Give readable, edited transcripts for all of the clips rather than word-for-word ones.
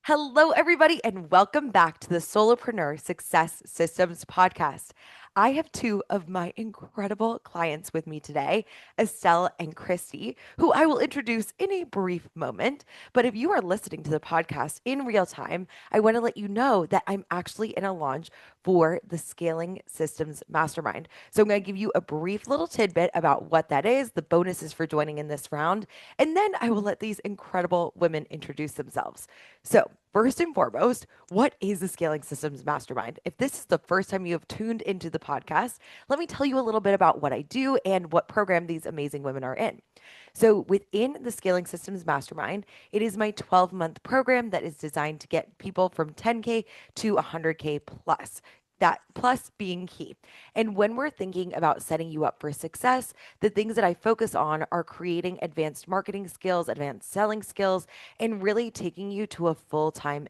Hello, everybody, and welcome back to the Solopreneur Success Systems Podcast. I have two of my incredible clients with me today, Estelle and Kristy, who I will introduce in a brief moment. But if you are listening to the podcast in real time, I want to let you know that I'm actually in a launch for the Scaling Systems Mastermind. So I'm going to give you a brief little tidbit about what that is, the bonuses for joining in this round, and then I will let these incredible women introduce themselves. So, first and foremost, what is the Scaling Systems Mastermind? If this is the first time you have tuned into the podcast, let me tell you a little bit about what I do and what program these amazing women are in. So, within the Scaling Systems Mastermind, it is my 12-month program that is designed to get people from 10K to 100K plus. That plus being key. And when we're thinking about setting you up for success, the things that I focus on are creating advanced marketing skills, advanced selling skills, and really taking you to a full-time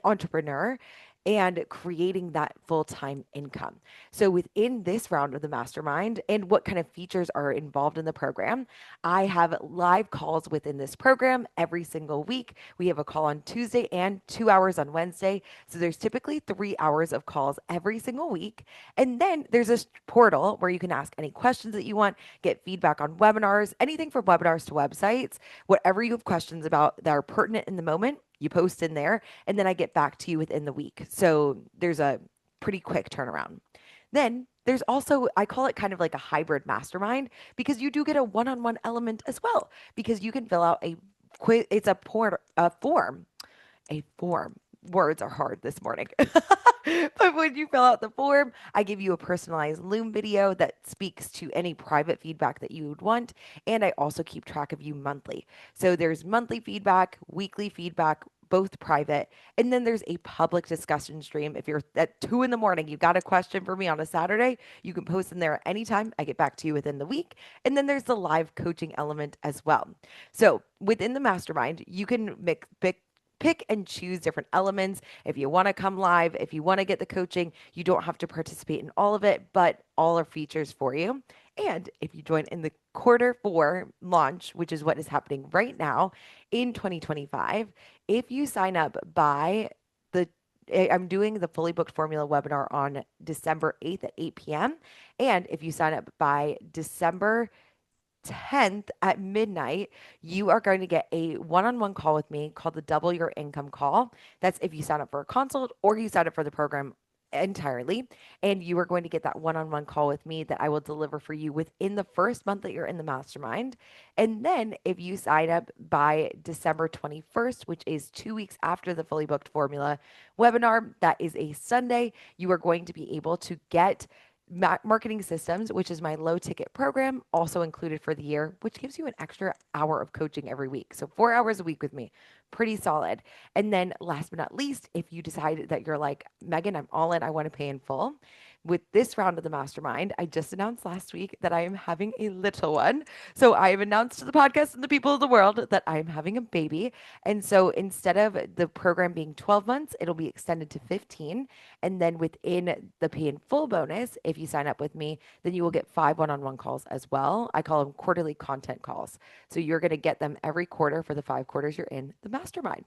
entrepreneur and creating that full-time income. So within this round of the mastermind and what kind of features are involved in the program, I have live calls within this program every single week. We have a call on Tuesday and 2 hours on Wednesday. So there's typically 3 hours of calls every single week. And then there's a portal where you can ask any questions that you want, get feedback on webinars, anything from webinars to websites, whatever you have questions about that are pertinent in the moment, you post in there, and then I get back to you within the week. So there's a pretty quick turnaround. Then there's also, I call it kind of like a hybrid mastermind because you do get a one-on-one element as well because you can fill out a quiz. It's a form, a form. Words are hard this morning. But when you fill out the form, I give you a personalized Loom video that speaks to any private feedback that you would want. And I also keep track of you monthly. So there's monthly feedback, weekly feedback, both private. And then there's a public discussion stream. If you're at 2 in the morning, you've got a question for me on a Saturday, you can post in there at any time. I get back to you within the week. And then there's the live coaching element as well. So within the mastermind, you can pick and choose different elements. If you want to come live, if you want to get the coaching, you don't have to participate in all of it, but all are features for you. And if you join in the quarter 4 launch, which is what is happening right now in 2025, if you sign up by the I'm doing the fully booked formula webinar on December 8th at 8 p.m. And if you sign up by December 10th at midnight, you are going to get a one-on-one call with me called the Double Your Income Call. That's if you sign up for a consult or you sign up for the program entirely. And you are going to get that one-on-one call with me that I will deliver for you within the first month that you're in the mastermind. And then if you sign up by December 21st, which is 2 weeks after the fully booked formula webinar, that is a Sunday, you are going to be able to get marketing systems, which is my low ticket program, also included for the year, which gives you an extra hour of coaching every week. So 4 hours a week with me, pretty solid. And then last but not least, if you decide that you're like, Megan, I'm all in, I want to pay in full. With this round of the mastermind, I just announced last week that I am having a little one. So I have announced to the podcast and the people of the world that I am having a baby. And so instead of the program being 12 months, it'll be extended to 15. And then within the pay in full bonus, if you sign up with me, then you will get 5 one-on-one calls as well. I call them quarterly content calls. So you're going to get them every quarter for the 5 quarters you're in the mastermind.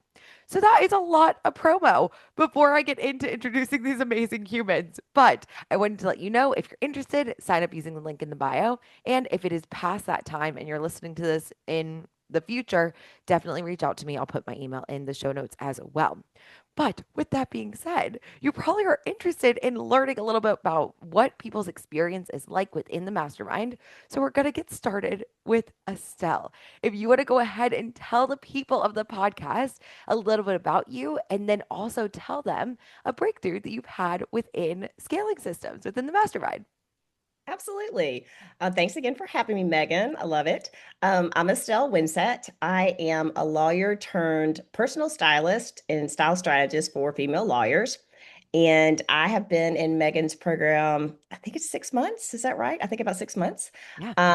So that is a lot of promo before I get into introducing these amazing humans. But I wanted to let you know if you're interested, sign up using the link in the bio. And if it is past that time and you're listening to this in the future, definitely reach out to me. I'll put my email in the show notes as well. But with that being said, you probably are interested in learning a little bit about what people's experience is like within the mastermind. So we're going to get started with Estelle. If you want to go ahead and tell the people of the podcast a little bit about you, and then also tell them a breakthrough that you've had within scaling systems within the mastermind. Absolutely. Thanks again for having me, Megan. I love it. I'm Estelle Winsett. I am a lawyer turned personal stylist and style strategist for female lawyers. And I have been in Megan's program, I think it's 6 months. Is that right? I think about 6 months. Yeah.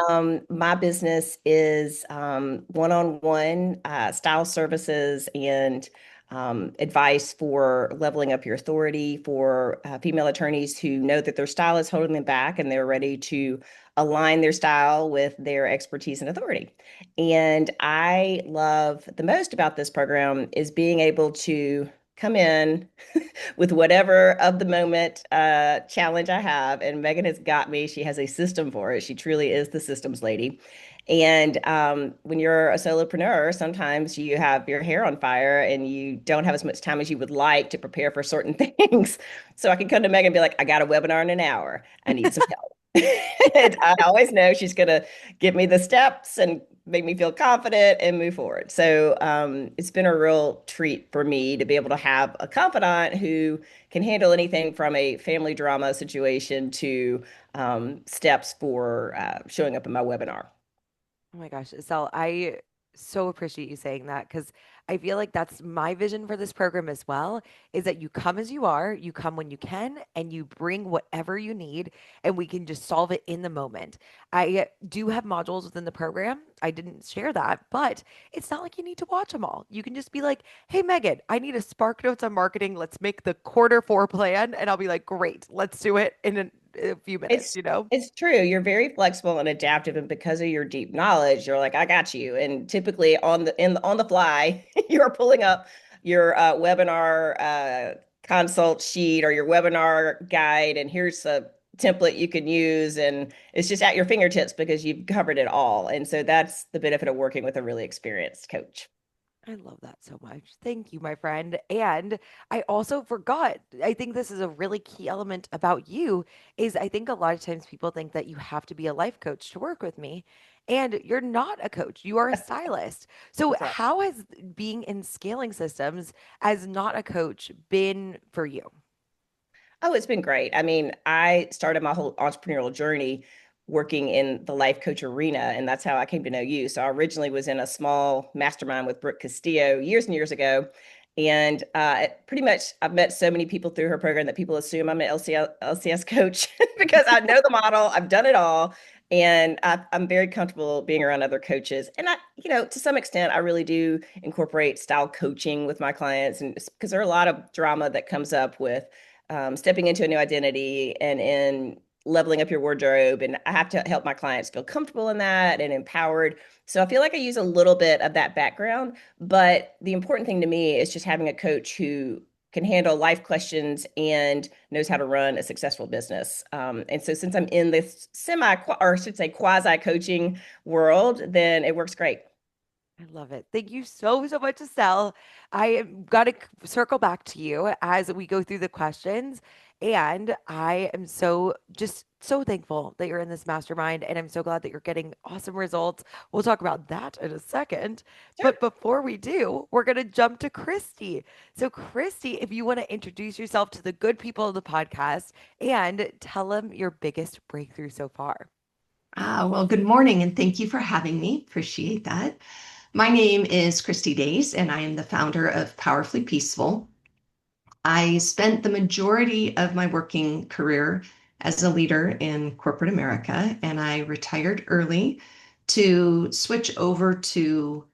My business is one-on-one style services and advice for leveling up your authority for female attorneys who know that their style is holding them back and they're ready to align their style with their expertise and authority. And I love the most about this program is being able to come in with whatever of the moment challenge I have. And Megan has got me. She has a system for it. She truly is the systems lady. And when you're a solopreneur, sometimes you have your hair on fire and you don't have as much time as you would like to prepare for certain things. So I can come to Megan and be like, I got a webinar in an hour. I need some help. And I always know she's going to give me the steps and make me feel confident and move forward. So it's been a real treat for me to be able to have a confidant who can handle anything from a family drama situation to steps for showing up in my webinar. Oh my gosh, Estelle, I so appreciate you saying that because I feel like that's my vision for this program as well, is that you come as you are, you come when you can, and you bring whatever you need, and we can just solve it in the moment. I do have modules within the program. I didn't share that, but it's not like you need to watch them all. You can just be like, hey, Megan, I need a Spark Notes on marketing. Let's make the quarter 4 plan. And I'll be like, great, let's do it in a few minutes, It's you know? it's true. You're very flexible and adaptive, and because of your deep knowledge, you're like, I got you. And typically on the fly, you're pulling up your webinar consult sheet or your webinar guide, and here's a template you can use, and it's just at your fingertips because you've covered it all. And so that's the benefit of working with a really experienced coach. I love that so much. Thank you, my friend. And I also forgot, I think this is a really key element about you is I think a lot of times people think that you have to be a life coach to work with me. And you're not a coach, you are a stylist. So That's right. how has being in scaling systems as not a coach been for you? Oh, it's been great. I mean, I started my whole entrepreneurial journey working in the life coach arena, and that's how I came to know you. So I originally was in a small mastermind with Brooke Castillo years and years ago. And pretty much I've met so many people through her program that people assume I'm an LCS coach because I know the model, I've done it all, and I'm very comfortable being around other coaches. And to some extent, I really do incorporate style coaching with my clients, and because there are a lot of drama that comes up with stepping into a new identity and in leveling up your wardrobe. And I have to help my clients feel comfortable in that and empowered. So I feel like I use a little bit of that background. But the important thing to me is just having a coach who can handle life questions and knows how to run a successful business. And so since I'm in this or I should say quasi coaching world, then it works great. I love it. Thank you so, so much, Estelle. I got to circle back to you as we go through the questions. And I am just so thankful that you're in this mastermind. And I'm so glad that you're getting awesome results. We'll talk about that in a second. Sure. But before we do, we're going to jump to Kristy. So, Kristy, if you want to introduce yourself to the good people of the podcast and tell them your biggest breakthrough so far. Well, good morning, and thank you for having me. Appreciate that. My name is Kristy Days, and I am the founder of Powerfully Peaceful. I spent the majority of my working career as a leader in corporate America, and I retired early to switch over to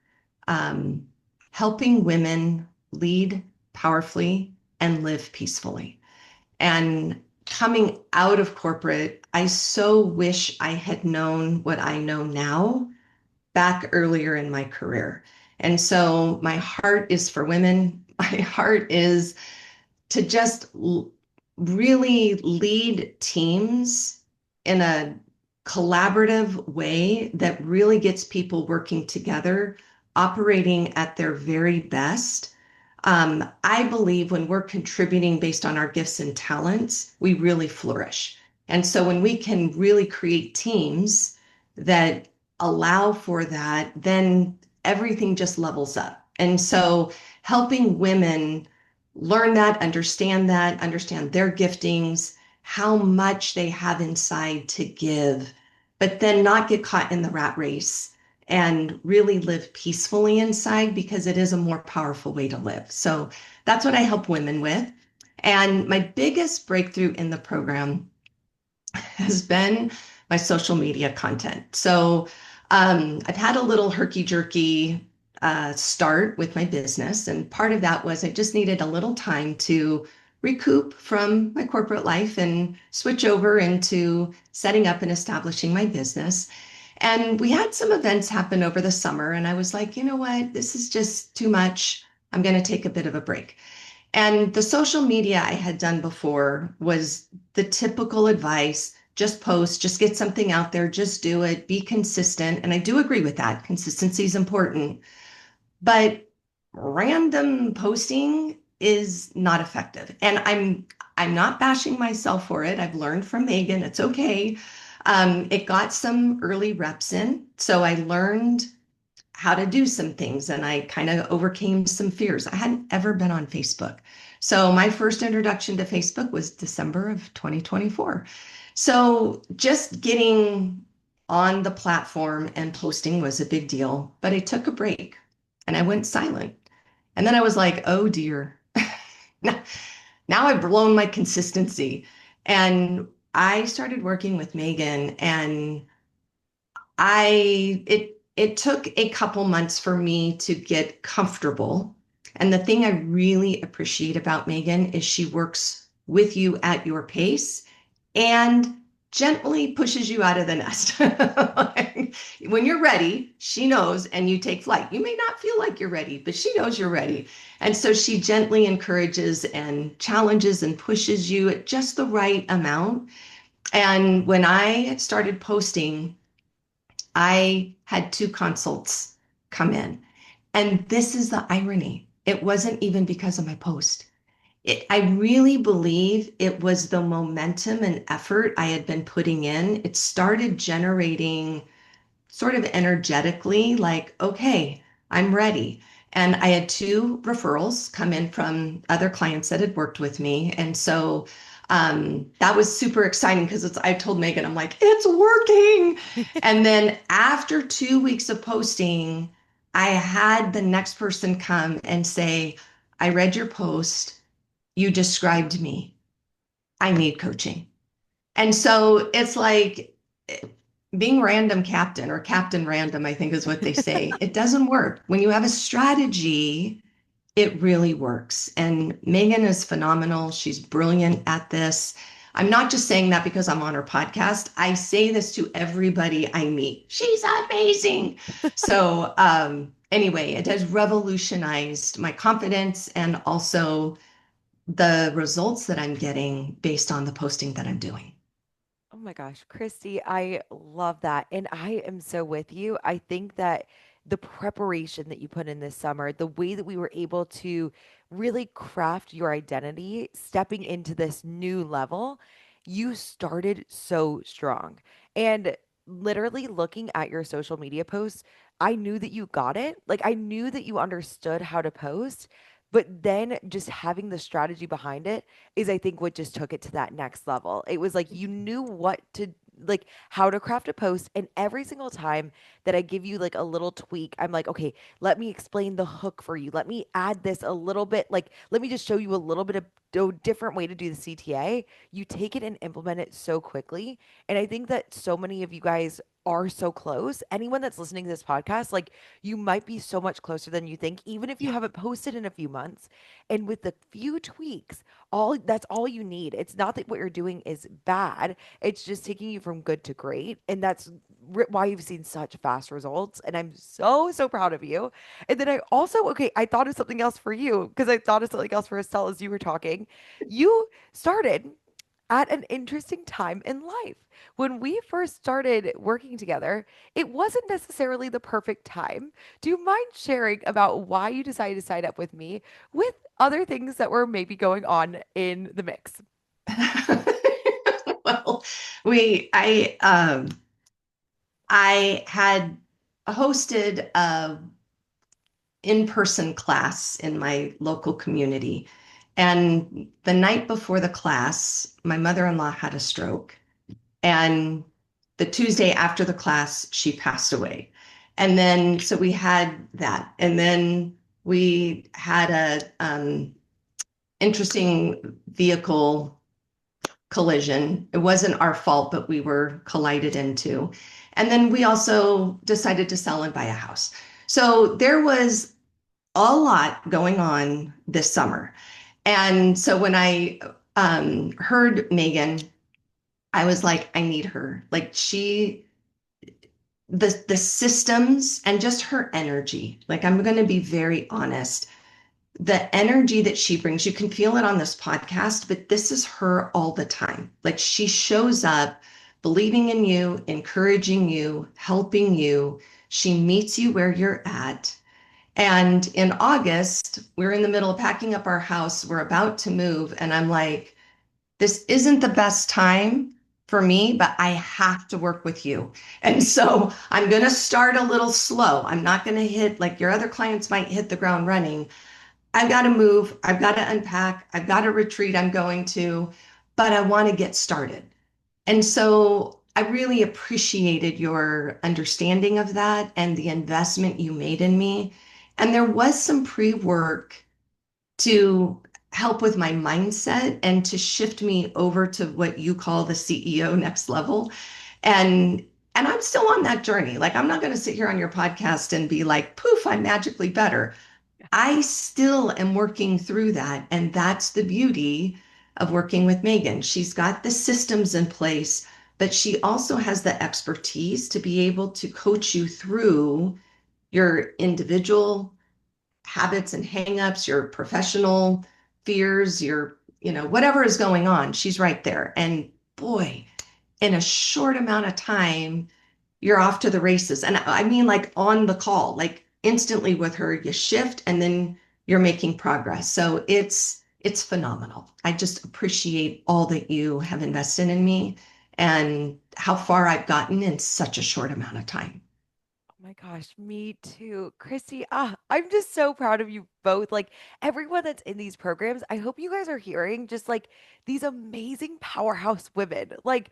um, helping women lead powerfully and live peacefully. And coming out of corporate, I so wish I had known what I know now back earlier in my career. And so my heart is for women. My heart is to just really lead teams in a collaborative way that really gets people working together, operating at their very best. I believe when we're contributing based on our gifts and talents, we really flourish. And so when we can really create teams that allow for that, then everything just levels up. And so helping women learn that, understand their giftings, how much they have inside to give, but then not get caught in the rat race and really live peacefully inside because it is a more powerful way to live. So that's what I help women with. And my biggest breakthrough in the program has been my social media content. So I've had a little herky jerky start with my business. And part of that was I just needed a little time to recoup from my corporate life and switch over into setting up and establishing my business. And we had some events happen over the summer, and I was like, you know what, this is just too much. I'm going to take a bit of a break. And the social media I had done before was the typical advice: just post, just get something out there, just do it, be consistent. And I do agree with that. Consistency is important. But random posting is not effective. And I'm not bashing myself for it. I've learned from Megan. It's okay. It got some early reps in. So I learned how to do some things and I kind of overcame some fears. I hadn't ever been on Facebook. So my first introduction to Facebook was December of 2024. So just getting on the platform and posting was a big deal, but I took a break and I went silent. And then I was like, oh dear, now I've blown my consistency. And I started working with Megan, and it took a couple months for me to get comfortable. And the thing I really appreciate about Megan is she works with you at your pace and gently pushes you out of the nest. When you're ready, she knows, and you take flight. You may not feel like you're ready, but she knows you're ready. And so she gently encourages and challenges and pushes you at just the right amount. And when I started posting, I had 2 consults come in. And this is the irony. It wasn't even because of my post. I really believe it was the momentum and effort I had been putting in. It started generating sort of energetically, like, okay, I'm ready. And I had 2 referrals come in from other clients that had worked with me. And so that was super exciting because I told Megan, I'm like, it's working. And then after 2 weeks of posting, I had the next person come and say, I read your post. You described me. I need coaching. And so it's like being random captain, or captain random, I think is what they say. It doesn't work. When you have a strategy, it really works. And Megan is phenomenal. She's brilliant at this. I'm not just saying that because I'm on her podcast. I say this to everybody I meet. She's amazing. So anyway, it has revolutionized my confidence and also the results that I'm getting based on the posting that I'm doing. Oh my gosh, Kristy, I love that. And I am so with you. I think that the preparation that you put in this summer, the way that we were able to really craft your identity, stepping into this new level, you started so strong. And literally looking at your social media posts, I knew that you got it. Like, I knew that you understood how to post. But then just having the strategy behind it is, I think, what just took it to that next level. It was like you knew what to, like, how to craft a post. And every single time that I give you like a little tweak, I'm like, okay, let me explain the hook for you. Let me add this a little bit. Like, let me just show you a little bit of a different way to do the CTA. You take it and implement it so quickly. And I think that so many of you guys are so close. Anyone that's listening to this podcast, like, you might be so much closer than you think, even if you Yeah. haven't posted in a few months. And with the few tweaks, all that's all you need. It's not that what you're doing is bad. It's just taking you from good to great. And that's why you've seen such fast results. And I'm so, so proud of you. And then I also, okay, I thought of something else for you because I thought of something else for Estelle as you were talking. You started at an interesting time in life. When we first started working together, it wasn't necessarily the perfect time. Do you mind sharing about why you decided to sign up with me with other things that were maybe going on in the mix? Well, I had hosted a in-person class in my local community. And the night before the class, my mother-in-law had a stroke. And the Tuesday after the class, she passed away. And then, so we had that. And then we had a interesting vehicle collision. It wasn't our fault, but we were collided into. And then we also decided to sell and buy a house. So there was a lot going on this summer. And so when I heard Megan, I was like, I need her. Like the systems and just her energy. Like I'm going to be very honest. The energy that she brings, you can feel it on this podcast, but this is her all the time. Like she shows up believing in you, encouraging you, helping you. She meets you where you're at. And in August, we're in the middle of packing up our house. We're about to move. And I'm like, this isn't the best time for me, but I have to work with you. And so I'm going to start a little slow. I'm not going to hit like your other clients might hit the ground running. I've got to move. I've got to unpack. I've got a retreat I'm going to, but I want to get started. And so I really appreciated your understanding of that and the investment you made in me. And there was some pre work to help with my mindset and to shift me over to what you call the CEO next level. And I'm still on that journey. Like I'm not going to sit here on your podcast and be like, poof, I'm magically better. I still am working through that. And that's the beauty of working with Megan. She's got the systems in place, but she also has the expertise to be able to coach you through your individual habits and hangups, your professional fears, whatever is going on. She's right there. And boy, in a short amount of time, you're off to the races. And I mean, like on the call, like instantly with her, you shift and then you're making progress. So it's phenomenal. I just appreciate all that you have invested in me and how far I've gotten in such a short amount of time. Oh my gosh, me too. Kristy, I'm just so proud of you both. Like everyone that's in these programs, I hope you guys are hearing just like these amazing powerhouse women, like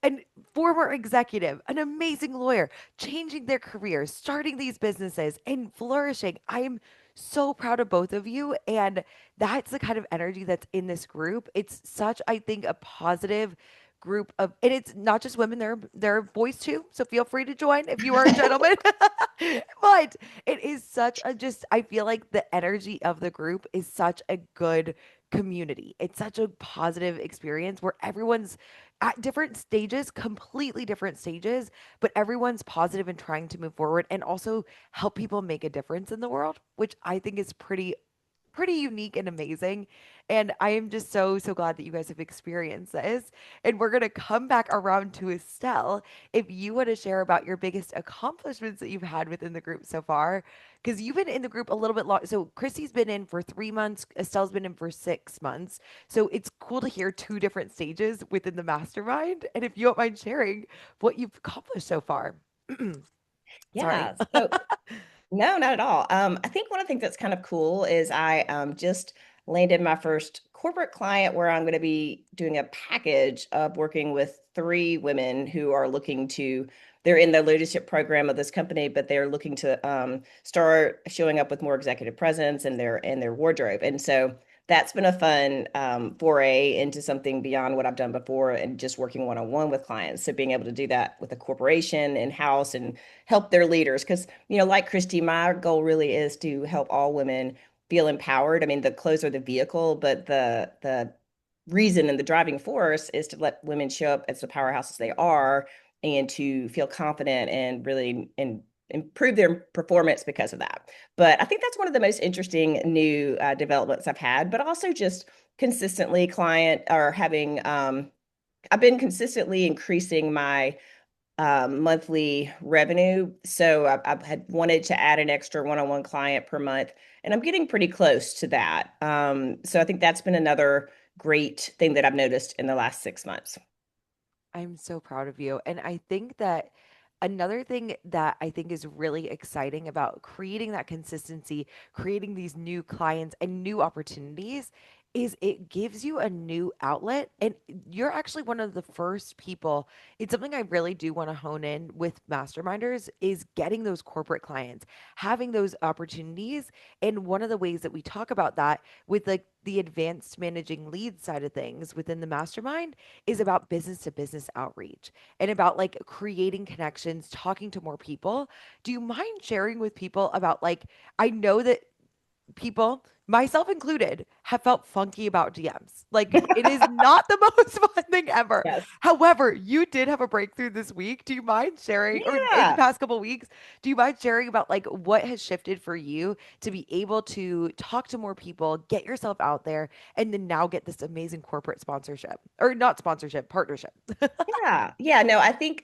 an former executive, an amazing lawyer, changing their careers, starting these businesses and flourishing. I'm so proud of both of you. And that's the kind of energy that's in this group. It's such, I think, a positive group of, and it's not just women, there are boys too, so feel free to join if you are a gentleman. But it is such a, just I feel like the energy of the group is such a good community. It's such a positive experience where everyone's at different stages, completely different stages, but everyone's positive and trying to move forward and also help people make a difference in the world, which I think is pretty unique and amazing. And I am just so, so glad that you guys have experienced this. And we're going to come back around to Estelle. If you want to share about your biggest accomplishments that you've had within the group so far, because you've been in the group a little bit long. So Kristy's been in for 3 months, Estelle's been in for 6 months. So it's cool to hear two different stages within the mastermind. And if you don't mind sharing what you've accomplished so far. Sorry. Yeah. So no, not at all. I think one of the things that's kind of cool is I just landed my first corporate client where I'm going to be doing a package of working with three women who are looking to, they're in the leadership program of this company, but they're looking to start showing up with more executive presence in their wardrobe. And so that's been a fun foray into something beyond what I've done before and just working one-on-one with clients. So being able to do that with a corporation in-house and help their leaders. Because, like Kristy, my goal really is to help all women feel empowered. I mean, the clothes are the vehicle, but the reason and the driving force is to let women show up as the powerhouses they are and to feel confident and really and improve their performance because of that. But I think that's one of the most interesting new developments I've had, but also just consistently client or having I've been consistently increasing my monthly revenue. So I've had wanted to add an extra one-on-one client per month, and I'm getting pretty close to that. So I think that's been another great thing that I've noticed in the last 6 months. I'm so proud of you. And I think that another thing that I think is really exciting about creating that consistency, creating these new clients and new opportunities is it gives you a new outlet. And you're actually one of the first people. It's something I really do want to hone in with masterminders is getting those corporate clients, having those opportunities. And one of the ways that we talk about that with like the advanced managing lead side of things within the mastermind is about business to business outreach and about like creating connections, talking to more people. Do you mind sharing with people about like, I know that people, myself included, have felt funky about DMs. Like it is not the most fun thing ever. Yes. However, you did have a breakthrough this week. Do you mind sharing, or in the Yeah. past couple weeks, do you mind sharing about like what has shifted for you to be able to talk to more people, get yourself out there, and then now get this amazing corporate sponsorship, or not sponsorship, partnership? Yeah. Yeah. No, I think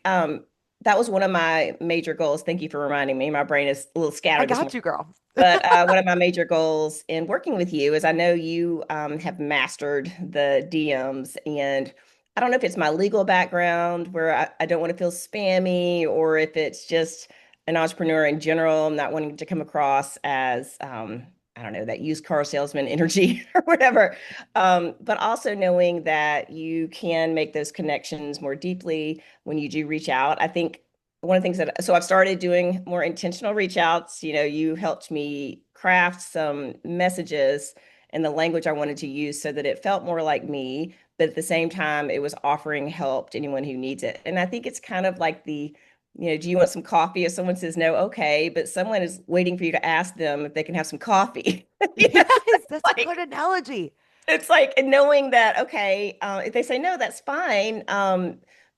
that was one of my major goals. Thank you for reminding me. My brain is a little I scattered this got morning. you, girl. But one of my major goals in working with you is I know you have mastered the DMs, and I don't know if it's my legal background where I don't want to feel spammy, or if it's just an entrepreneur in general, not wanting to come across as, I don't know, that used car salesman energy or whatever. But also knowing that you can make those connections more deeply when you do reach out. I think one of the things that so I've started doing more intentional reach outs. You helped me craft some messages in the language I wanted to use so that it felt more like me, but at the same time it was offering help to anyone who needs it. And I think it's kind of like do you want some coffee? If someone says no, okay, but someone is waiting for you to ask them if they can have some coffee. Yes, that's a good Like analogy. it's like knowing that, okay, if they say no, that's fine.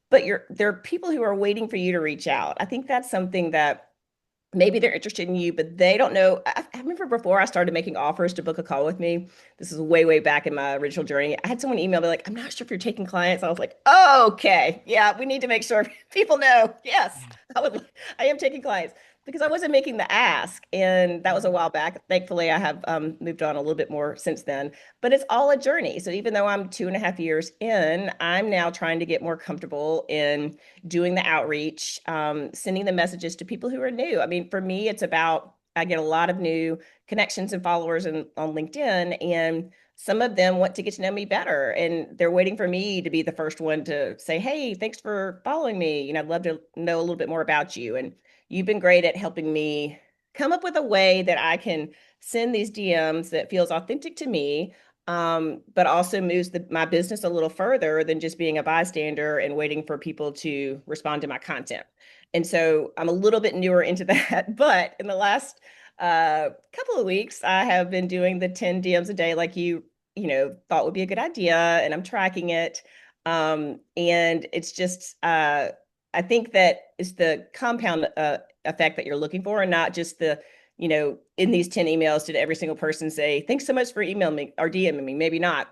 But there are people who are waiting for you to reach out. I think that's something that maybe they're interested in you, but they don't know. I remember before I started making offers to book a call with me. This is way, way back in my original journey. I had someone email me like, "I'm not sure if you're taking clients." I was like, "Oh, okay, yeah, we need to make sure people know. Yes, Yeah. I am taking clients." Because I wasn't making the ask, and that was a Mhm. while back. Thankfully, I have moved on a little bit more since then. But it's all a journey. So even though I'm 2.5 years in, I'm now trying to get more comfortable in doing the outreach, sending the messages to people who are new. I mean, for me, it's about I get a lot of new connections and followers on LinkedIn, and some of them want to get to know me better, and they're waiting for me to be the first one to say, "Hey, thanks for following me. I'd love to know a little bit more about you." And you've been great at helping me come up with a way that I can send these DMs that feels authentic to me, but also moves my business a little further than just being a bystander and waiting for people to respond to my content. And so I'm a little bit newer into that, but in the last couple of weeks, I have been doing the 10 DMs a day, like thought would be a good idea, and I'm tracking it. And it's just, I think that it's the compound effect that you're looking for, and not just in these 10 emails, did every single person say, "Thanks so much for emailing me or DMing me?" Maybe not.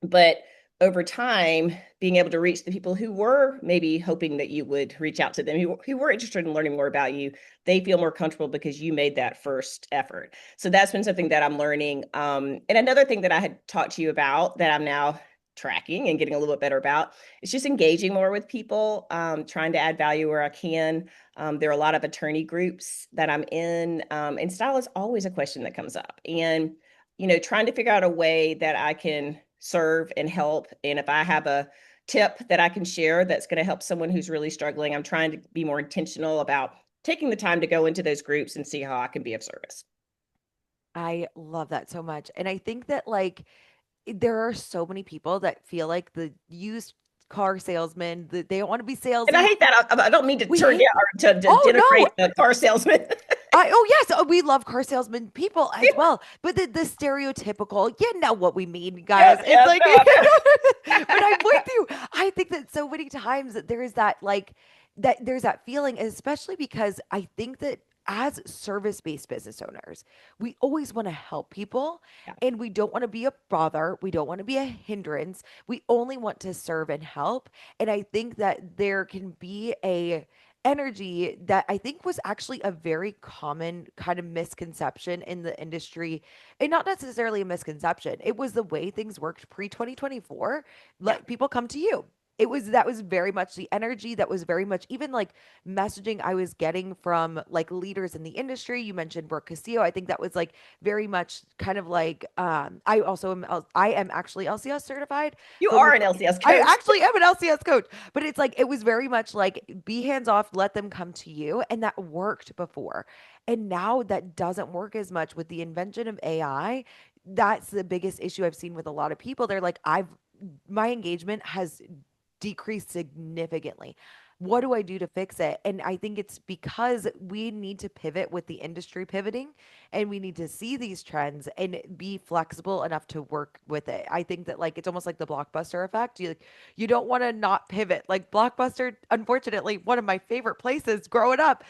But over time, being able to reach the people who were maybe hoping that you would reach out to them, who were interested in learning more about you, they feel more comfortable because you made that first effort. So that's been something that I'm learning. And another thing that I had talked to you about that I'm now tracking and getting a little bit better about is just engaging more with people, trying to add value where I can. There are a lot of attorney groups that I'm in, and style is always a question that comes up. And trying to figure out a way that I can serve and help. And if I have a tip that I can share that's going to help someone who's really struggling, I'm trying to be more intentional about taking the time to go into those groups and see how I can be of service. I love that so much. And I think that like there are so many people that feel like the used car salesman, that they don't want to be And I salesy. hate that. I don't mean to We turn down hate or to Oh denigrate no. the car salesman. Oh yes, we love car salesman people as well. But the stereotypical, you know what we mean, guys. Yes, It's yes, like no, I know. but I'm with you. I think that so many times that there is that like that there's that feeling, especially because I think that as service-based business owners, we always want to help people Yeah. and we don't want to be a bother. We don't want to be a hindrance. We only want to serve and help. And I think that there can be a energy that I think was actually a very common kind of misconception in the industry. And not necessarily a misconception. It was the way things worked pre 2024. Yeah. Let people come to you. It was that was very much the energy that was very much even like messaging I was getting from like leaders in the industry. You mentioned Brooke Castillo. I think that was like very much kind of like I am actually LCS certified. You But are with an LCS I coach. actually am an LCS coach, but it's like it was very much like be hands off, let them come to you. And that worked before. And now that doesn't work as much with the invention of AI. That's the biggest issue I've seen with a lot of people. They're like, my engagement has decreased significantly. what do I do to fix it? And I think it's because we need to pivot with the industry pivoting, and we need to see these trends and be flexible enough to work with it. I think that like it's almost like the Blockbuster effect. You don't want to not pivot. Like Blockbuster, unfortunately, one of my favorite places growing up,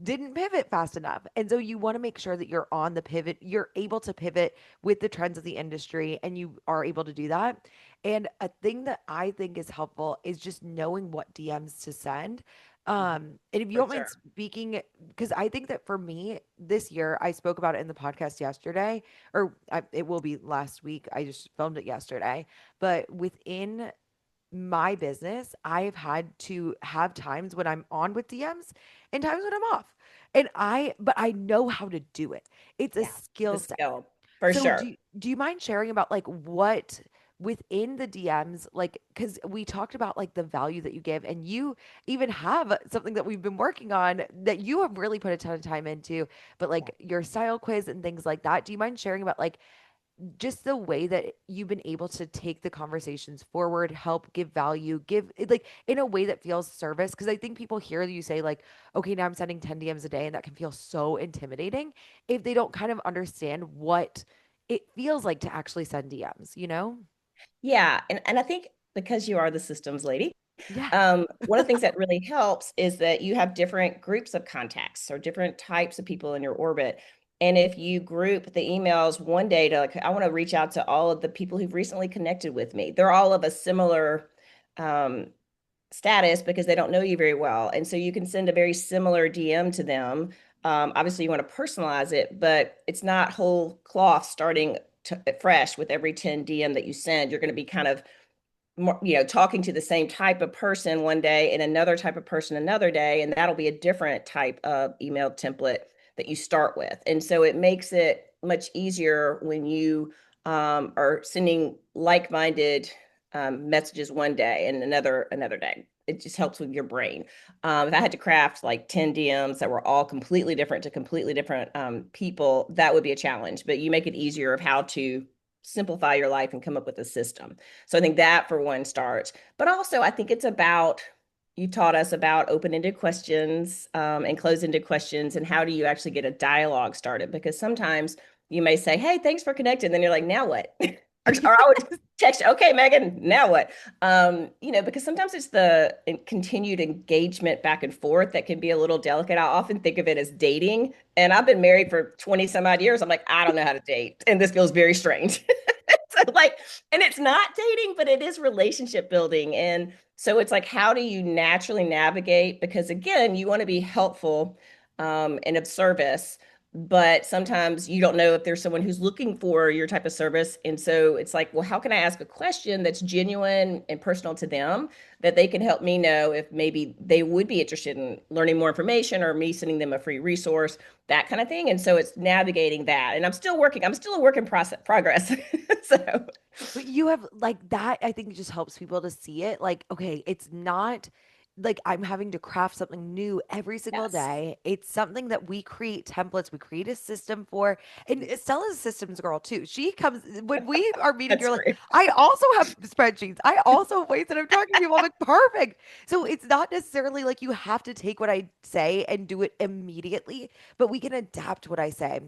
didn't pivot fast enough. And so you want to make sure that you're on the pivot, you're able to pivot with the trends of the industry, and you are able to do that. And a thing that I think is helpful is just knowing what DMs to send. And if you For don't mind sure. speaking, because I think that for me this year, I spoke about it in the podcast yesterday, or it will be last week. I just filmed it yesterday. But within my business, I've had to have times when I'm on with DMs and times when I'm off. But I know how to do it. It's a Yeah, the skill set. skill for So sure. do you mind sharing about like what within the DMs, like, because we talked about like the value that you give, and you even have something that we've been working on that you have really put a ton of time into, but Yeah. like your style quiz and things like that. Do you mind sharing about like just the way that you've been able to take the conversations forward, help give value, give it like in a way that feels service? Because I think people hear you say, like, okay, now I'm sending 10 DMs a day, and that can feel so intimidating if they don't kind of understand what it feels like to actually send DMs, you know? Yeah, and I think because you are the systems lady, Yeah. one of the things that really helps is that you have different groups of contacts or different types of people in your orbit. And if you group the emails one day to like, I want to reach out to all of the people who've recently connected with me. They're all of a similar um, status because they don't know you very well. And so you can send a very similar DM to them. Obviously, you want to personalize it, but it's not whole cloth starting fresh with every 10 DM that you send. You're going to be kind of more, talking to the same type of person one day and another type of person another day, and that'll be a different type of email template that you start with. And so it makes it much easier when you are sending like-minded messages one day and another day. It just helps with your brain. If I had to craft like 10 DMs that were all completely different to completely different people, that would be a challenge. But you make it easier of how to simplify your life and come up with a system. So I think that for one starts. But also, I think it's about you taught us about open-ended questions and closed-ended questions, and how do you actually get a dialogue started? Because sometimes you may say, "Hey, thanks for connecting," then you're like, "Now what?" or I would text, "Okay, Megan, now what?" Because sometimes it's the continued engagement back and forth that can be a little delicate. I often think of it as dating, and I've been married for 20 some odd years. I'm like, I don't know how to date, and this feels very strange. So like, and it's not dating, but it is relationship building. And so it's like, how do you naturally navigate? Because again, you want to be helpful and of service, but sometimes you don't know if there's someone who's looking for your type of service. And so it's like, well, how can I ask a question that's genuine and personal to them that they can help me know if maybe they would be interested in learning more information or me sending them a free resource, that kind of thing. And so it's navigating that. And I'm still working, I'm still a work in progress. So But you have like that, I think it just helps people to see it. Like, okay, it's not like I'm having to craft something new every single yes, day. It's something that we create templates, we create a system for. And Stella's a systems girl too. She comes when we are meeting, that's you're like, great. I also have spreadsheets. I also have ways that I'm talking to people. I'm like, perfect. So it's not necessarily like you have to take what I say and do it immediately, but we can adapt what I say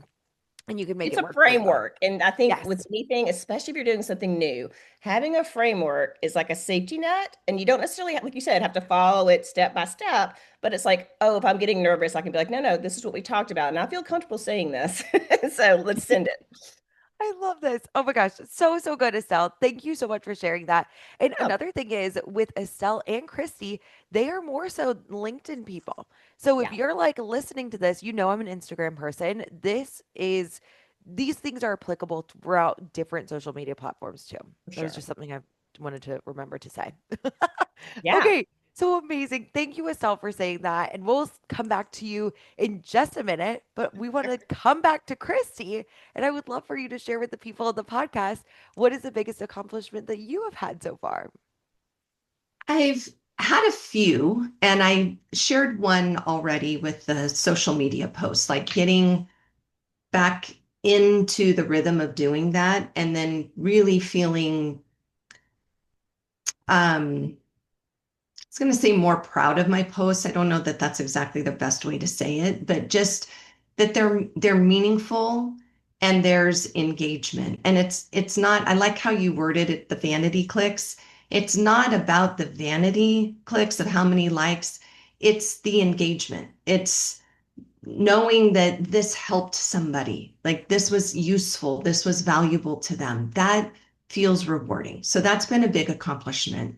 and you can make It's it a work for you. framework. And I think Yes. with anything, especially if you're doing something new, having a framework is like a safety net. And you don't necessarily, like you said, have to follow it step by step. But it's like, oh, if I'm getting nervous, I can be like, no, no, this is what we talked about. And I feel comfortable saying this. So let's send it. I love this. Oh my gosh. So, so good, Estelle. Thank you so much for sharing that. And Yeah. another thing is with Estelle and Kristy, they are more so LinkedIn people. So if Yeah, you're like listening to this, you know I'm an Instagram person. These things are applicable throughout different social media platforms too. for That was sure. just something I wanted to remember to say. Yeah. Okay. So amazing. Thank you, Estelle, for saying that. And we'll come back to you in just a minute, but we want to come back to Kristy. And I would love for you to share with the people of the podcast what is the biggest accomplishment that you have had so far? I've had a few, and I shared one already with the social media posts, like getting back into the rhythm of doing that and then really feeling um, was going to say more proud of my posts. I don't know that that's exactly the best way to say it, but just that they're meaningful and there's engagement. And it's not, I like how you worded it, the vanity clicks. It's not about the vanity clicks of how many likes, it's the engagement. It's knowing that this helped somebody, like this was useful, this was valuable to them. That feels rewarding. So that's been a big accomplishment.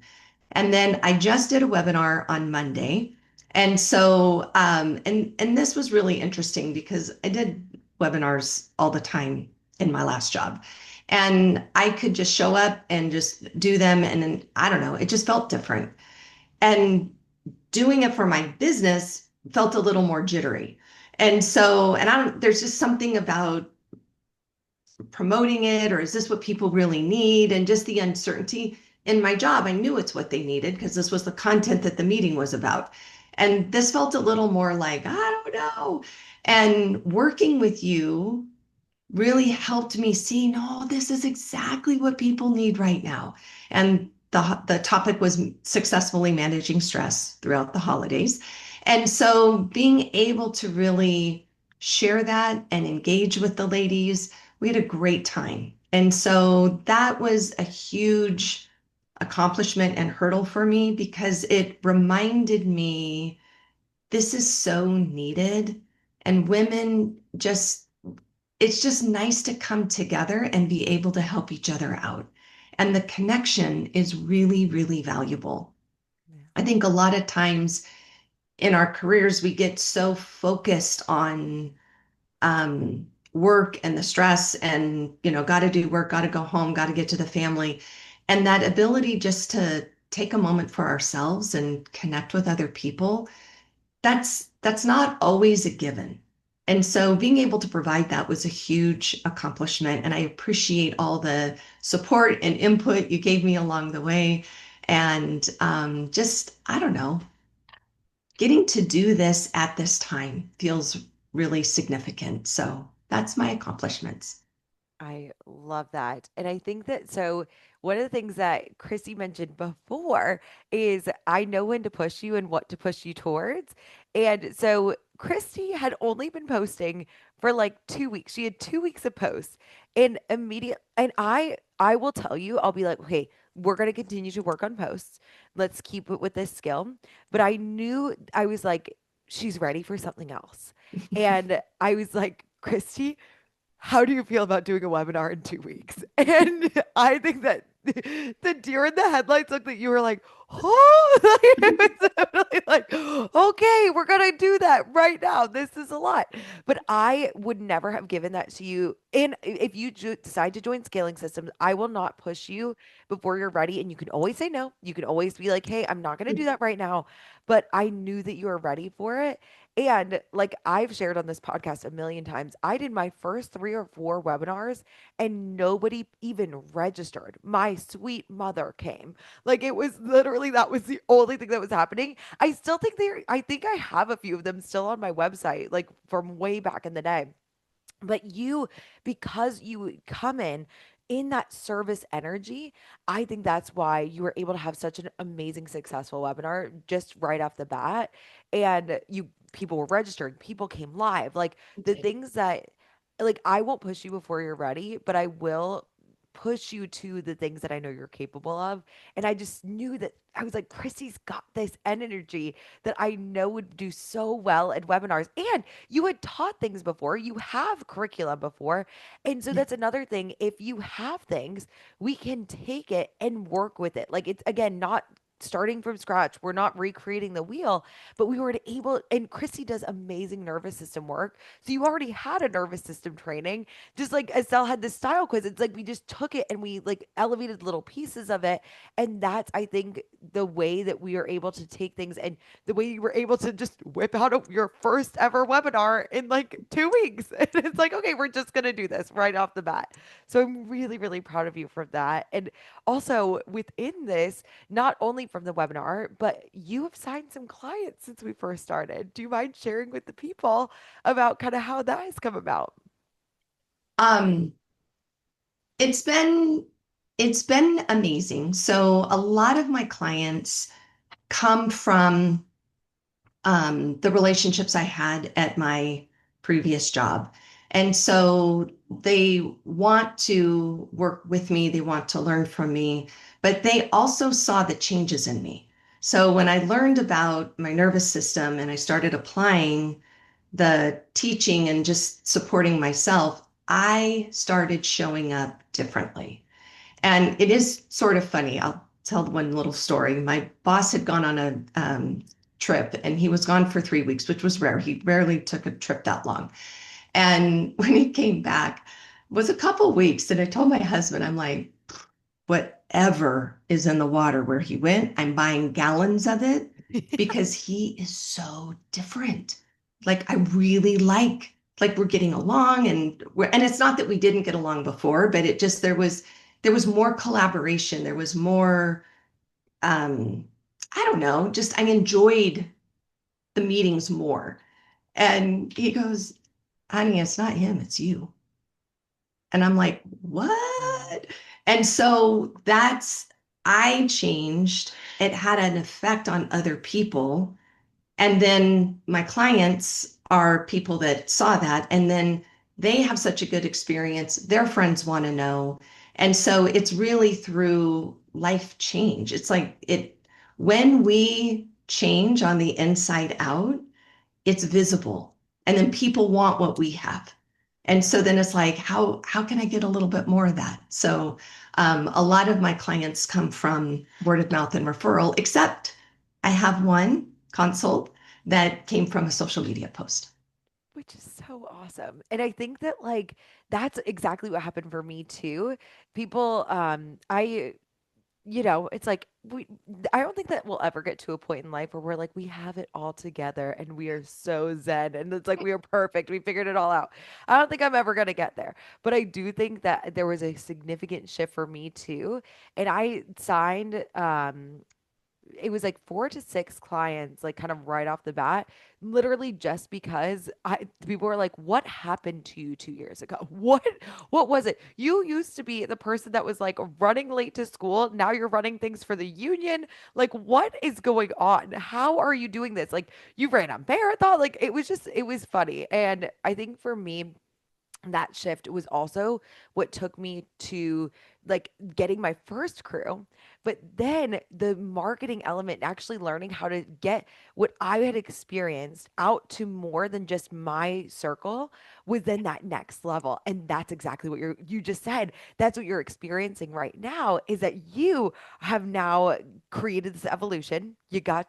And then I just did a webinar on Monday. And so, and this was really interesting because I did webinars all the time in my last job. And I could just show up and just do them. And then, I don't know, it just felt different. And doing it for my business felt a little more jittery. And so, and I don't, there's just something about promoting it, or is this what people really need? And just the uncertainty in my job, I knew it's what they needed because this was the content that the meeting was about. And this felt a little more like, I don't know. And working with you really helped me see, no, this is exactly what people need right now. And the topic was successfully managing stress throughout the holidays. And so being able to really share that and engage with the ladies, we had a great time. And so that was a huge accomplishment and hurdle for me because it reminded me this is so needed. And women just, it's just nice to come together and be able to help each other out. And the connection is really, really valuable. Yeah. I think a lot of times in our careers, we get so focused on work and the stress and, got to do work, got to go home, got to get to the family. And that ability just to take a moment for ourselves and connect with other people, that's not always a given. And so being able to provide that was a huge accomplishment. And I appreciate all the support and input you gave me along the way. And just, I don't know, getting to do this at this time feels really significant. So that's my accomplishments. I love that. And I think that so one of the things that Chrissy mentioned before is I know when to push you and what to push you towards. And so Christy had only been posting for like 2 weeks. She had 2 weeks of posts and immediate and I will tell you, I'll be like, okay, we're gonna continue to work on posts. Let's keep it with this skill. But I knew I was like, she's ready for something else. And I was like, Christy, how do you feel about doing a webinar in 2 weeks? And I think that the deer in the headlights look that you were like, oh, it was definitely like, okay, we're gonna do that right now. This is a lot. But I would never have given that to you. And if you decide to join Scaling Systems, I will not push you before you're ready. And you can always say no. You can always be like, hey, I'm not gonna do that right now. But I knew that you were ready for it. And like I've shared on this podcast a million times, I did my first 3 or 4 webinars and nobody even registered. My sweet mother came. Like it was literally that was the only thing that was happening. I still think I think I have a few of them still on my website, like from way back in the day. But you, because you would come in that service energy, I think that's why you were able to have such an amazing, successful webinar just right off the bat. And people were registering, people came live, like the things that, like, I won't push you before you're ready, but I will push you to the things that I know you're capable of. And I just knew that I was like, Chrissy's got this energy that I know would do so well at webinars. And you had taught things before, you have curriculum before. And so that's another thing. If you have things, we can take it and work with it. Like it's again, not starting from scratch. We're not recreating the wheel, but we were able, and Christy does amazing nervous system work. So you already had a nervous system training, just like Estelle had this style quiz. It's like we just took it and we like elevated little pieces of it. And that's, I think, the way that we are able to take things and the way you were able to just whip out your first ever webinar in like 2 weeks. And it's like, okay, we're just going to do this right off the bat. So I'm really, really proud of you for that. And also within this, not only from the webinar, but you have signed some clients since we first started. Do you mind sharing with the people about kind of how that has come about? Um, it's been it's been amazing. So a lot of my clients come from the relationships I had at my previous job. And so they want to work with me, they want to learn from me, but they also saw the changes in me. So when I learned about my nervous system and I started applying the teaching and just supporting myself, I started showing up differently. And it is sort of funny. I'll tell one little story. My boss had gone on a trip and he was gone for 3 weeks, which was rare. He rarely took a trip that long. And when he came back, it was a couple weeks. And I told my husband, I'm like, whatever is in the water where he went, I'm buying gallons of it because he is so different. Like I really like we're getting along and it's not that we didn't get along before, but it just there was more collaboration. There was more um I don't know, just I enjoyed the meetings more. And he goes, honey, it's not him, it's you. And I'm like, Wow. what? And so I changed. It had an effect on other people. And then my clients are people that saw that. And then they have such a good experience. Their friends want to know. And so it's really through life change. It's like when we change on the inside out, it's visible. And then people want what we have. And so then it's like, how can I get a little bit more of that? So a lot of my clients come from word of mouth and referral, except I have one consult that came from a social media post. Which is so awesome. And I think that like that's exactly what happened for me too. People I it's like I don't think that we'll ever get to a point in life where we're like we have it all together and we are so zen and it's like we are perfect. We figured it all out. I don't think I'm ever going to get there. But I do think that there was a significant shift for me too. And I signed it was like 4 to 6 clients, like kind of right off the bat, literally just because people were like, "What happened to you 2 years ago? What was it? You used to be the person that was like running late to school. Now you're running things for the union. Like, what is going on? How are you doing this? Like, you ran a marathon. Like, it was funny. And I think for me, that shift was also what took me to like getting my first crew, but then the marketing element, actually learning how to get what I had experienced out to more than just my circle, was then that next level. And that's exactly what you just said. That's what you're experiencing right now, is that you have now created this evolution. You got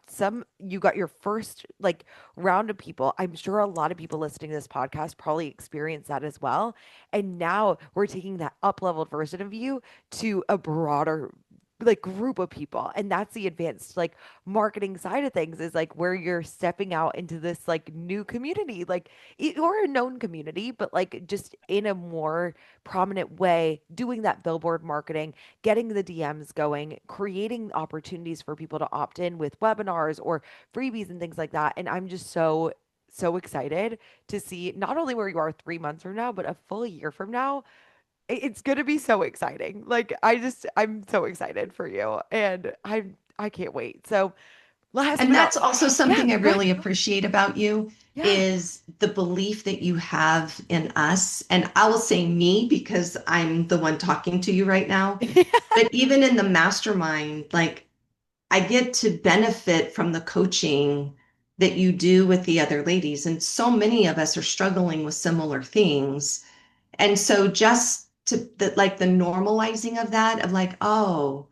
your first like round of people. I'm sure a lot of people listening to this podcast probably experience that as well. And now we're taking that up leveled version of you to a broader like group of people, and that's the advanced like marketing side of things, is like where you're stepping out into this like new community, like or a known community, but like just in a more prominent way, doing that billboard marketing, getting the DMs going, creating opportunities for people to opt in with webinars or freebies and things like that. And I'm just so excited to see not only where you are 3 months from now, but a full year from now. It's going to be so exciting. Like I'm so excited for you, and I can't wait. So last And but not that's also yeah, something I go ahead. really appreciate about you Yeah. is the belief that you have in us. And I will say me because I'm the one talking to you right now. But even in the mastermind, like I get to benefit from the coaching that you do with the other ladies. And so many of us are struggling with similar things. And so just to like the normalizing of that, of like, oh,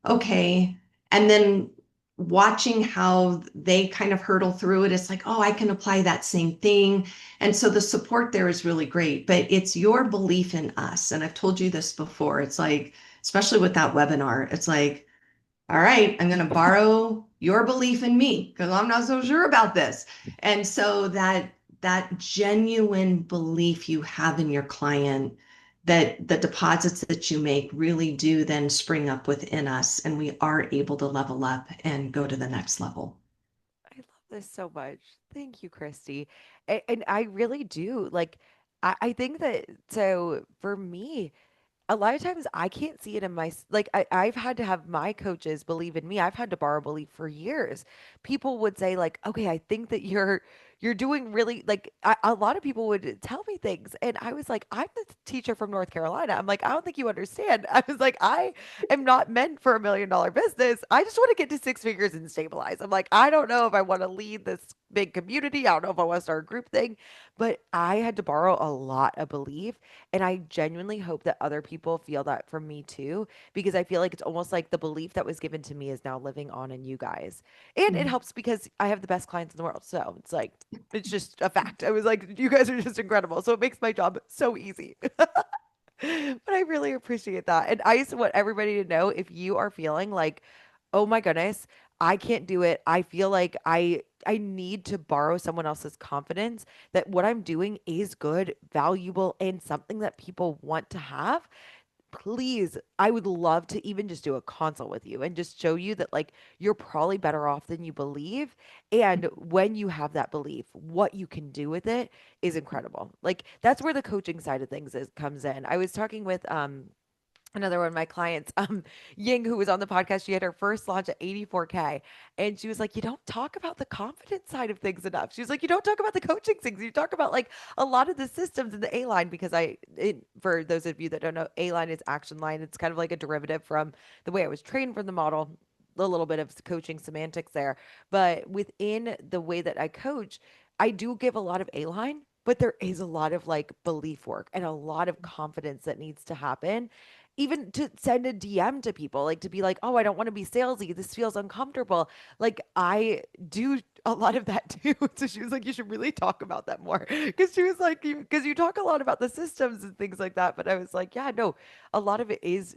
okay. And then watching how they kind of hurdle through it, it's like, oh, I can apply that same thing. And so the support there is really great, but it's your belief in us. And I've told you this before. It's like, especially with that webinar, it's like, all right, I'm going to borrow your belief in me because I'm not so sure about this. And so that genuine belief you have in your client, that the deposits that you make really do then spring up within us, and we are able to level up and go to the next level. I love this so much. Thank you, Kristy. And I really do like I think that so for me, a lot of times I can't see it in like I've had to have my coaches believe in me. I've had to borrow belief for years. People would say like, okay, I think that you're doing really like a lot of people would tell me things and I was like, I'm the teacher from North Carolina. I'm like, I don't think you understand. I was like, I am not meant for $1 million business. I just want to get to six figures and stabilize. I'm like, I don't know if I want to lead this big community. I don't know if I want to start a group thing, but I had to borrow a lot of belief. And I genuinely hope that other people feel that from me too, because I feel like it's almost like the belief that was given to me is now living on in you guys. And it helps because I have the best clients in the world. So it's like, it's just a fact. I was like, you guys are just incredible. So it makes my job so easy. But I really appreciate that. And I just want everybody to know if you are feeling like, oh my goodness, I can't do it. I feel like I need to borrow someone else's confidence that what I'm doing is good, valuable, and something that people want to have. Please, I would love to even just do a consult with you and just show you that like you're probably better off than you believe. And when you have that belief, what you can do with it is incredible. Like that's where the coaching side of things comes in. I was talking with another one of my clients, Ying, who was on the podcast. She had her first launch at 84K. And she was like, you don't talk about the confidence side of things enough. She was like, you don't talk about the coaching things. You talk about like a lot of the systems in the A line because for those of you that don't know, A line is action line. It's kind of like a derivative from the way I was trained from the model. A little bit of coaching semantics there. But within the way that I coach, I do give a lot of A line, but there is a lot of like belief work and a lot of confidence that needs to happen even to send a DM to people, like to be like, oh, I don't want to be salesy. This feels uncomfortable. Like I do a lot of that too. So she was like, you should really talk about that more. Cause she was like, because you talk a lot about the systems and things like that. But I was like, yeah, no, a lot of it is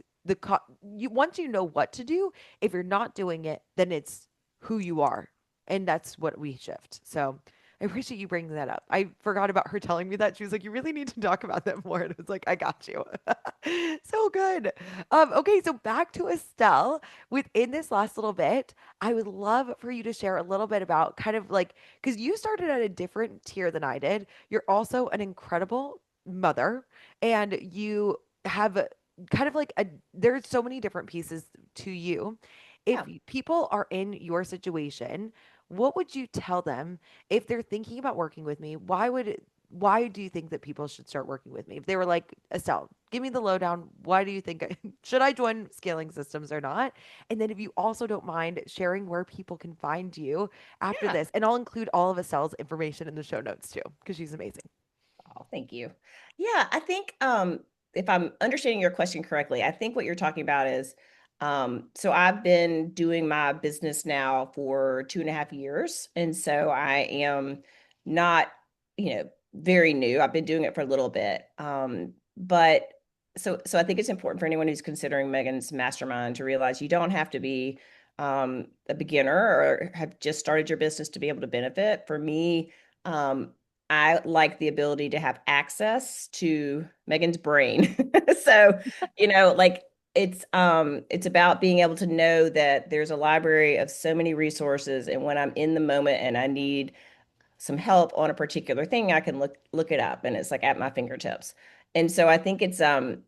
you once you know what to do, if you're not doing it, then it's who you are. And that's what we shift. So I appreciate you bringing that up. I forgot about her telling me that. She was like, you really need to talk about that more. And I was like, I got you. So good. Okay, so back to Estelle. Within this last little bit, I would love for you to share a little bit about kind of like, because you started at a different tier than I did. You're also an incredible mother, and you have kind of like there's so many different pieces to you. If Yeah. people are in your situation, what would you tell them if they're thinking about working with me? Why do you think that people should start working with me? If they were like, Estelle, give me the lowdown. Why do you think should I join Scaling Systems or not? And then if you also don't mind sharing where people can find you after Yeah. this, and I'll include all of Estelle's information in the show notes too, because she's amazing. Oh, thank you. Yeah, I think if I'm understanding your question correctly, I think what you're talking about is so I've been doing my business now for 2.5 years. And so I am not, very new. I've been doing it for a little bit. But so I think it's important for anyone who's considering Megan's mastermind to realize you don't have to be a beginner or have just started your business to be able to benefit. For me, I like the ability to have access to Megan's brain. So, like it's about being able to know that there's a library of so many resources, and when I'm in the moment and I need some help on a particular thing, I can look it up and it's like at my fingertips. And so I think it's kind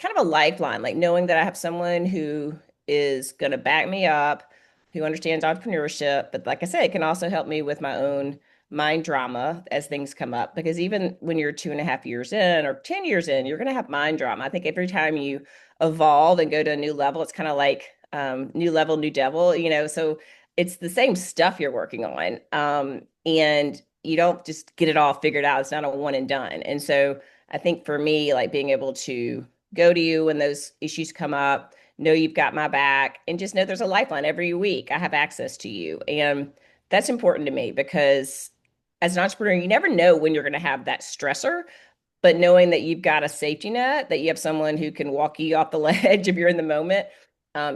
of a lifeline, like knowing that I have someone who is going to back me up, who understands entrepreneurship. But like I said, it can also help me with my own mind drama as things come up. Because even when you're 2.5 years in or 10 years in, you're going to have mind drama. I think every time you evolve and go to a new level, it's kind of like new level, new devil, so it's the same stuff you're working on. And you don't just get it all figured out. It's not a one and done. And so I think for me, like being able to go to you when those issues come up, know you've got my back, and just know there's a lifeline every week. I have access to you. And that's important to me because as an entrepreneur, you never know when you're going to have that stressor, but knowing that you've got a safety net, that you have someone who can walk you off the ledge if you're in the moment,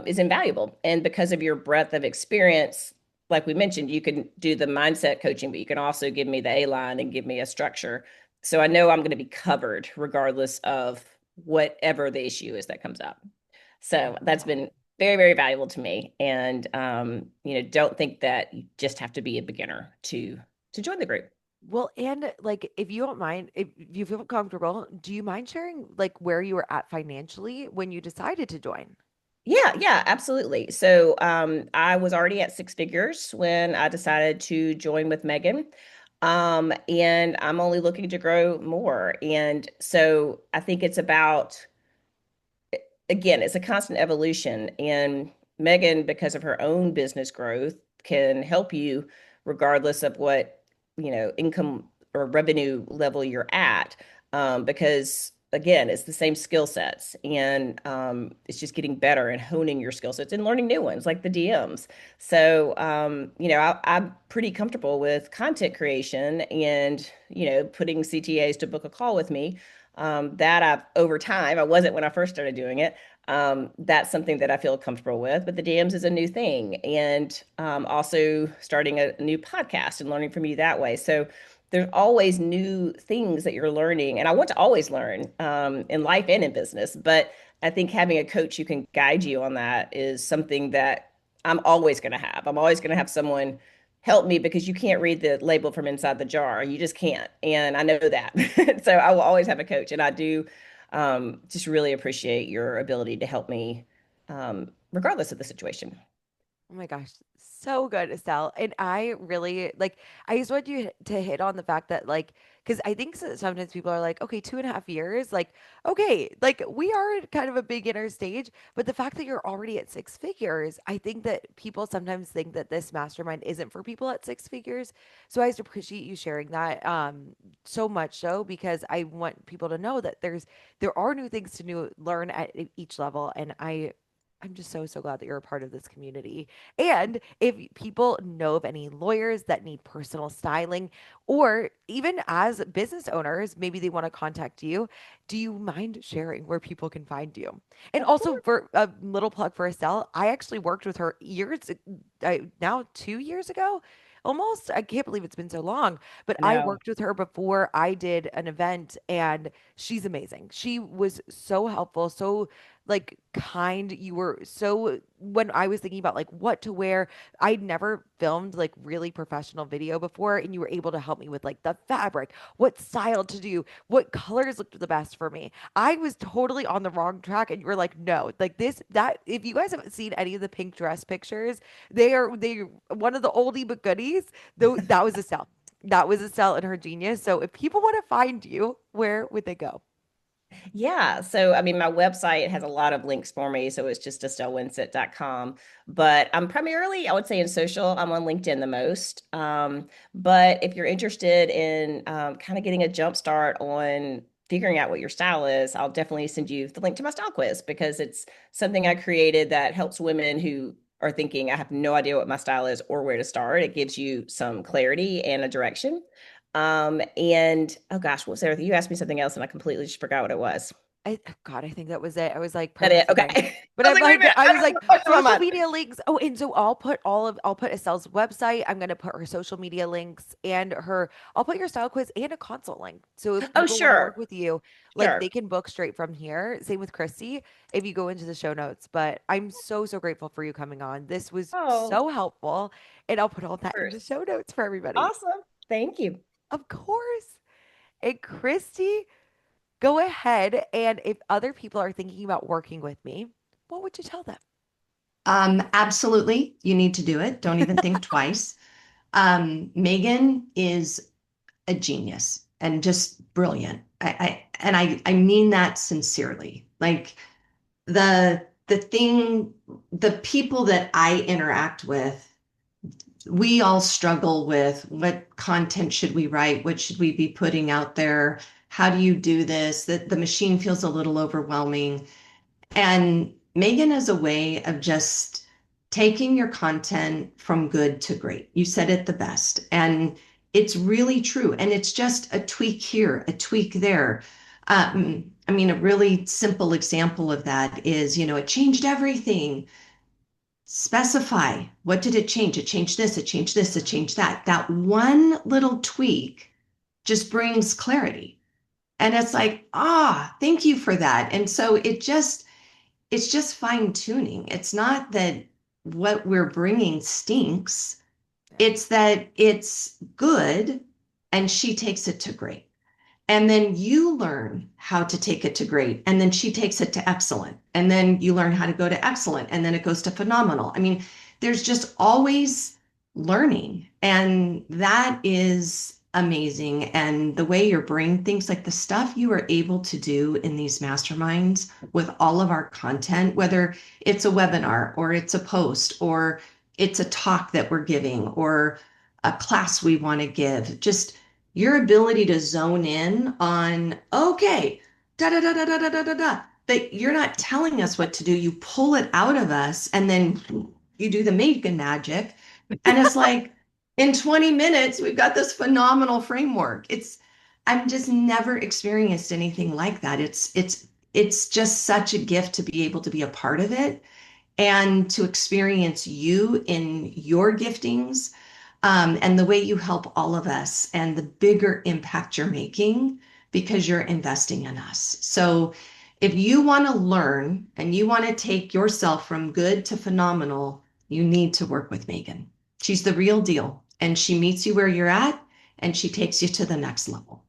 is invaluable. And because of your breadth of experience, like we mentioned, you can do the mindset coaching, but you can also give me the A line and give me a structure. So I know I'm going to be covered regardless of whatever the issue is that comes up. So that's been very, very valuable to me. And don't think that you just have to be a beginner to join the group. Well, and like, if you don't mind, if you feel comfortable, do you mind sharing like where you were at financially when you decided to join? Yeah, absolutely. So I was already at six figures when I decided to join with Megan. And I'm only looking to grow more. And so I think it's about, again, it's a constant evolution. And Megan, because of her own business growth, can help you regardless of what, income or revenue level you're at. Because again, it's the same skill sets and it's just getting better and honing your skill sets and learning new ones like the DMs. So, I'm pretty comfortable with content creation and, putting CTAs to book a call with me. That I've over time, I wasn't when I first started doing it. That's something that I feel comfortable with. But the DMs is a new thing, and also starting a new podcast and learning from you that way. So there's always new things that you're learning, and I want to always learn in life and in business. But I think having a coach who can guide you on that is something that I'm always going to have. I'm always going to have someone help me because you can't read the label from inside the jar. You just can't. And I know that. So I will always have a coach. And I do just really appreciate your ability to help me regardless of the situation. Oh my gosh, so good, Estelle. And I really like, I just want you to hit on the fact that, like, because I think sometimes people are like, okay, 2.5 years, like, okay, like we are at kind of a beginner stage, but the fact that you're already at six figures, I think that people sometimes think that this mastermind isn't for people at six figures. So I just appreciate you sharing that so much so because I want people to know that there are new things to learn at each level. And I'm just so glad that you're a part of this community. And if people know of any lawyers that need personal styling, or even as business owners, maybe they want to contact you, do you mind sharing where people can find you? And Of also, course. for a little plug for Estelle, I actually worked with her now 2 years ago. Almost, I can't believe it's been so long, but I No. worked with her before I did an event, and she's amazing. She was so helpful, so like kind. You were so, when I was thinking about like what to wear, I'd never filmed like really professional video before, and you were able to help me with like the fabric, what style to do, what colors looked the best for me. I was totally on the wrong track, and you were like, no, like this, that. If you guys haven't seen any of the pink dress pictures, they one of the oldie but goodies. Though that was Estelle. That was Estelle and her genius. So if people want to find you, where would they go? Yeah. So, I mean, my website has a lot of links for me. So it's just estellewinsett.com. But I'm primarily, I would say, in social. I'm on LinkedIn the most. But if you're interested in kind of getting a jump start on figuring out what your style is, I'll definitely send you the link to my style quiz because it's something I created that helps women who are thinking, I have no idea what my style is or where to start. It gives you some clarity and a direction. And oh gosh, what was there? You asked me something else and I completely just forgot what it was. God, I think that was it. I was like That it? processing. Okay. But I was I'm like, wait a like, minute, I I was don't know like what's on my social mind. media links. Oh, and so I'll put Estelle's website. I'm gonna put her social media links and I'll put your style quiz and a consult link. So if Oh, people want to work sure. with you, like they Sure. can book straight from here. Same with Kristy if you go into the show notes. But I'm so grateful for you coming on. This was Oh, of so helpful. And I'll put all that in the course. show notes for everybody. Awesome. Thank you. Of course. And Kristy, go ahead, and if other people are thinking about working with me, what would you tell them? Absolutely, you need to do it. Don't even think twice. Megan is a genius and just brilliant. I mean that sincerely. Like the people that I interact with, we all struggle with what content should we write, what should we be putting out there, how do you do this? That the machine feels a little overwhelming. And Megan is a way of just taking your content from good to great. You said it the best. And it's really true. And it's just a tweak here, a tweak there. I mean, a really simple example of that is, it changed everything. Specify, what did it change? It changed this, it changed this, it changed that. That one little tweak just brings clarity. And it's like, thank you for that. And so it's just fine tuning. It's not that what we're bringing stinks. Yeah. It's that it's good and she takes it to great. And then you learn how to take it to great. And then she takes it to excellent. And then you learn how to go to excellent. And then it goes to phenomenal. I mean, there's just always learning. And that is amazing. And the way your brain thinks, like the stuff you are able to do in these masterminds with all of our content, whether it's a webinar or it's a post or it's a talk that we're giving or a class we want to give, just your ability to zone in on, okay, da da da da da da da da da, that you're not telling us what to do. You pull it out of us and then you do the Megan magic. And it's like in 20 minutes, we've got this phenomenal framework. I'm just never experienced anything like that. It's just such a gift to be able to be a part of it and to experience you in your giftings, and the way you help all of us and the bigger impact you're making because you're investing in us. So if you want to learn and you want to take yourself from good to phenomenal, you need to work with Megan. She's the real deal, and she meets you where you're at and she takes you to the next level.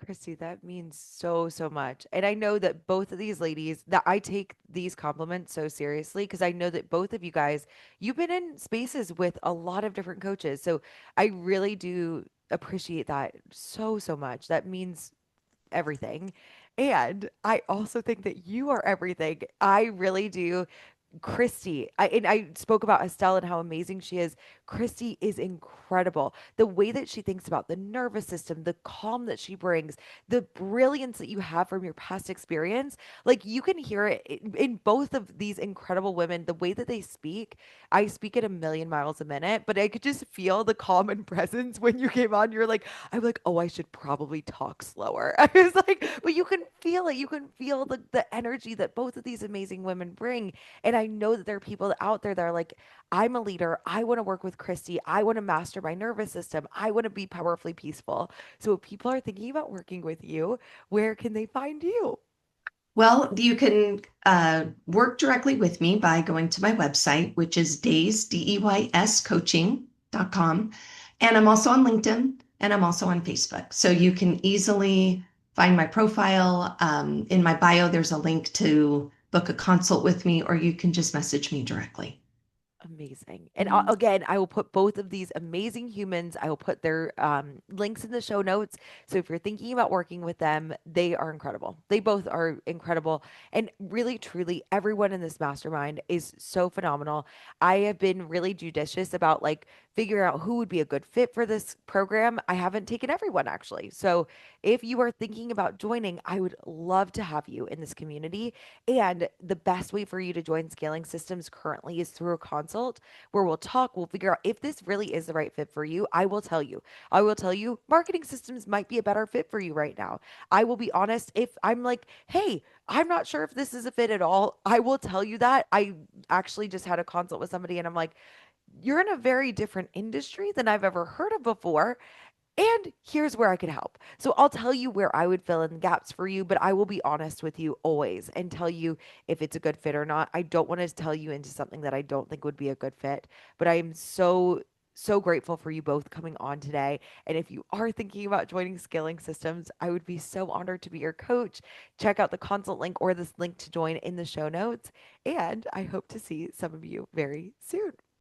Kristy, that means so, so much. And I know that both of these ladies, that I take these compliments so seriously because I know that both of you guys, you've been in spaces with a lot of different coaches. So I really do appreciate that so, so much. That means everything. And I also think that you are everything. I really do. Kristy, and I spoke about Estelle and how amazing she is. Kristy is incredible. The way that she thinks about the nervous system, the calm that she brings, the brilliance that you have from your past experience, like you can hear it in both of these incredible women. The way that they speak, I speak at a million miles a minute, but I could just feel the calm and presence when you came on. You're like, I'm like, oh, I should probably talk slower. I was like, but you can feel it. You can feel the energy that both of these amazing women bring. And I know that there are people out there that are like, I'm a leader. I want to work with Kristy. I want to master my nervous system. I want to be powerfully peaceful. So if people are thinking about working with you, where can they find you? Well, you can work directly with me by going to my website, which is Deys, coaching.com. And I'm also on LinkedIn and I'm also on Facebook. So you can easily find my profile. In my bio, there's a link to book a consult with me, or you can just message me directly. Amazing. And again, I will put both of these amazing humans, I will put their links in the show notes. So if you're thinking about working with them, they are incredible. They both are incredible. And really, truly, everyone in this mastermind is so phenomenal. I have been really judicious about like figuring out who would be a good fit for this program. I haven't taken everyone actually. So if you are thinking about joining, I would love to have you in this community. And the best way for you to join Scaling Systems currently is through a consult where we'll talk, we'll figure out if this really is the right fit for you. I will tell you. I will tell you marketing systems might be a better fit for you right now. I will be honest, if I'm like, hey, I'm not sure if this is a fit at all, I will tell you that. I actually just had a consult with somebody and I'm like, you're in a very different industry than I've ever heard of before. And here's where I could help. So I'll tell you where I would fill in the gaps for you, but I will be honest with you always and tell you if it's a good fit or not. I don't want to tell you into something that I don't think would be a good fit, but I am so, so grateful for you both coming on today. And if you are thinking about joining Scaling Systems, I would be so honored to be your coach. Check out the consult link or this link to join in the show notes. And I hope to see some of you very soon.